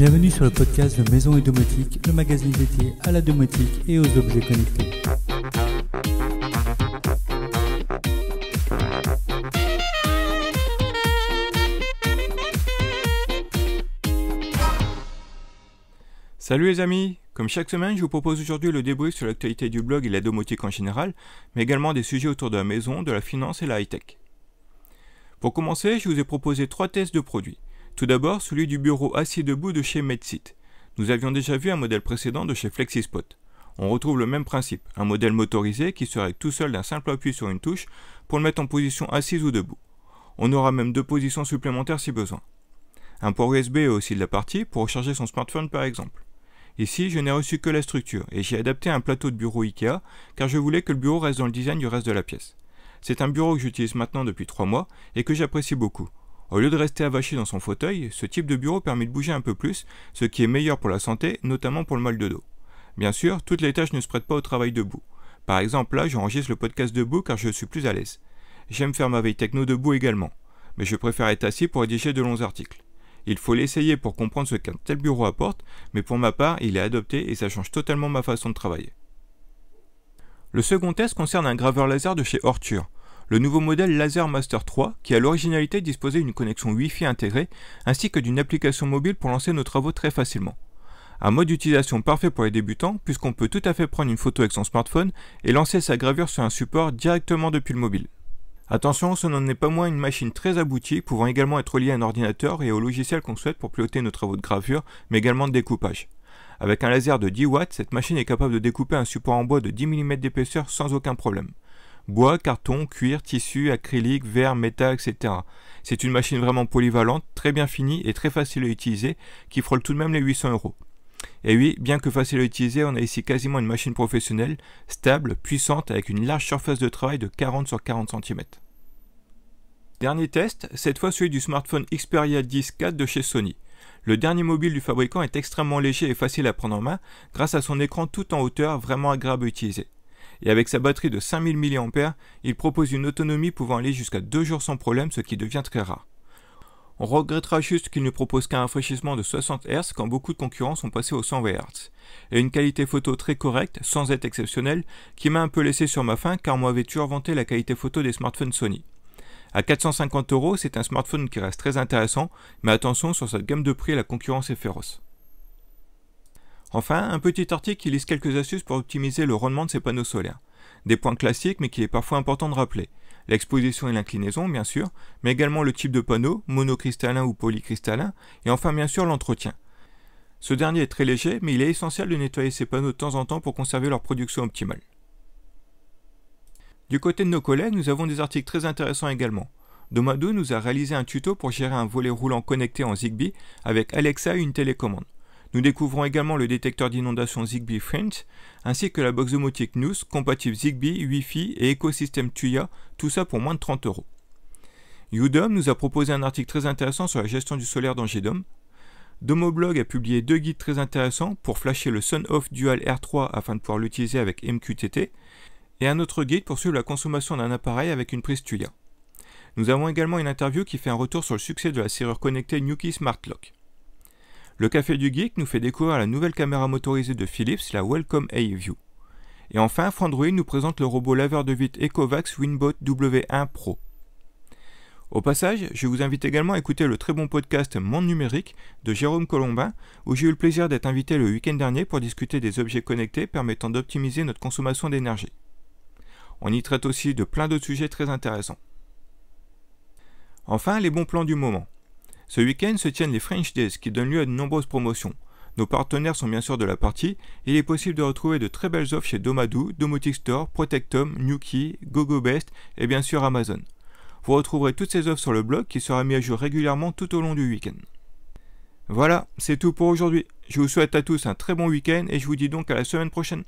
Bienvenue sur le podcast de Maison et Domotique, le magazine dédié à la domotique et aux objets connectés. Salut les amis! Comme chaque semaine, je vous propose aujourd'hui le débrief sur l'actualité du blog et la domotique en général, mais également des sujets autour de la maison, de la finance et la high-tech. Pour commencer, je vous ai proposé 3 tests de produits. Tout d'abord, celui du bureau assis debout de chez MedSit. Nous avions déjà vu un modèle précédent de chez FlexiSpot. On retrouve le même principe, un modèle motorisé qui serait tout seul d'un simple appui sur une touche pour le mettre en position assise ou debout. On aura même 2 positions supplémentaires si besoin. Un port USB est aussi de la partie pour recharger son smartphone par exemple. Ici, je n'ai reçu que la structure et j'ai adapté un plateau de bureau Ikea car je voulais que le bureau reste dans le design du reste de la pièce. C'est un bureau que j'utilise maintenant depuis 3 mois et que j'apprécie beaucoup. Au lieu de rester avachi dans son fauteuil, ce type de bureau permet de bouger un peu plus, ce qui est meilleur pour la santé, notamment pour le mal de dos. Bien sûr, toutes les tâches ne se prêtent pas au travail debout. Par exemple, là, j'enregistre le podcast debout car je suis plus à l'aise. J'aime faire ma veille techno debout également, mais je préfère être assis pour rédiger de longs articles. Il faut l'essayer pour comprendre ce qu'un tel bureau apporte, mais pour ma part, il est adopté et ça change totalement ma façon de travailler. Le second test concerne un graveur laser de chez Orture, le nouveau modèle Laser Master 3 qui a l'originalité de disposer d'une connexion Wi-Fi intégrée ainsi que d'une application mobile pour lancer nos travaux très facilement. Un mode d'utilisation parfait pour les débutants puisqu'on peut tout à fait prendre une photo avec son smartphone et lancer sa gravure sur un support directement depuis le mobile. Attention, ce n'en est pas moins une machine très aboutie, pouvant également être reliée à un ordinateur et au logiciel qu'on souhaite pour piloter nos travaux de gravure, mais également de découpage. Avec un laser de 10 watts, cette machine est capable de découper un support en bois de 10 mm d'épaisseur sans aucun problème. Bois, carton, cuir, tissu, acrylique, verre, métal, etc. C'est une machine vraiment polyvalente, très bien finie et très facile à utiliser, qui frôle tout de même les 800 €. Et oui, bien que facile à utiliser, on a ici quasiment une machine professionnelle, stable, puissante, avec une large surface de travail de 40 sur 40 cm. Dernier test, cette fois celui du smartphone Xperia 10 IV de chez Sony. Le dernier mobile du fabricant est extrêmement léger et facile à prendre en main, grâce à son écran tout en hauteur, vraiment agréable à utiliser. Et avec sa batterie de 5000 mAh, il propose une autonomie pouvant aller jusqu'à 2 jours sans problème, ce qui devient très rare. On regrettera juste qu'il ne propose qu'un rafraîchissement de 60 Hz quand beaucoup de concurrents sont passés aux 120 Hz. Et une qualité photo très correcte, sans être exceptionnelle, qui m'a un peu laissé sur ma faim car on m'avait toujours vanté la qualité photo des smartphones Sony. À 450 €, c'est un smartphone qui reste très intéressant, mais attention, sur cette gamme de prix, la concurrence est féroce. Enfin, un petit article qui liste quelques astuces pour optimiser le rendement de ces panneaux solaires. Des points classiques mais qu'il est parfois important de rappeler. L'exposition et l'inclinaison, bien sûr, mais également le type de panneau, monocristallin ou polycristallin, et enfin bien sûr l'entretien. Ce dernier est très léger, mais il est essentiel de nettoyer ces panneaux de temps en temps pour conserver leur production optimale. Du côté de nos collègues, nous avons des articles très intéressants également. Domadou nous a réalisé un tuto pour gérer un volet roulant connecté en Zigbee avec Alexa et une télécommande. Nous découvrons également le détecteur d'inondation Zigbee French, ainsi que la box domotique News, compatible Zigbee, Wi-Fi et écosystème Tuya, tout ça pour moins de 30 €. Udom nous a proposé un article très intéressant sur la gestion du solaire dans GDOM. Domoblog a publié 2 guides très intéressants pour flasher le Sun-Off Dual R3 afin de pouvoir l'utiliser avec MQTT, et un autre guide pour suivre la consommation d'un appareil avec une prise Tuya. Nous avons également une interview qui fait un retour sur le succès de la serrure connectée Nuki Smart Lock. Le Café du Geek nous fait découvrir la nouvelle caméra motorisée de Philips, la Wellcome A-View. Et enfin, Frandroid nous présente le robot laveur de vitres Ecovacs Winbot W1 Pro. Au passage, je vous invite également à écouter le très bon podcast Monde Numérique de Jérôme Colombin, où j'ai eu le plaisir d'être invité le week-end dernier pour discuter des objets connectés permettant d'optimiser notre consommation d'énergie. On y traite aussi de plein d'autres sujets très intéressants. Enfin, les bons plans du moment. Ce week-end se tiennent les French Days qui donnent lieu à de nombreuses promotions. Nos partenaires sont bien sûr de la partie et il est possible de retrouver de très belles offres chez Domadou, Domotic Store, Protectom, Nuki, GoGoBest et bien sûr Amazon. Vous retrouverez toutes ces offres sur le blog qui sera mis à jour régulièrement tout au long du week-end. Voilà, c'est tout pour aujourd'hui. Je vous souhaite à tous un très bon week-end et je vous dis donc à la semaine prochaine.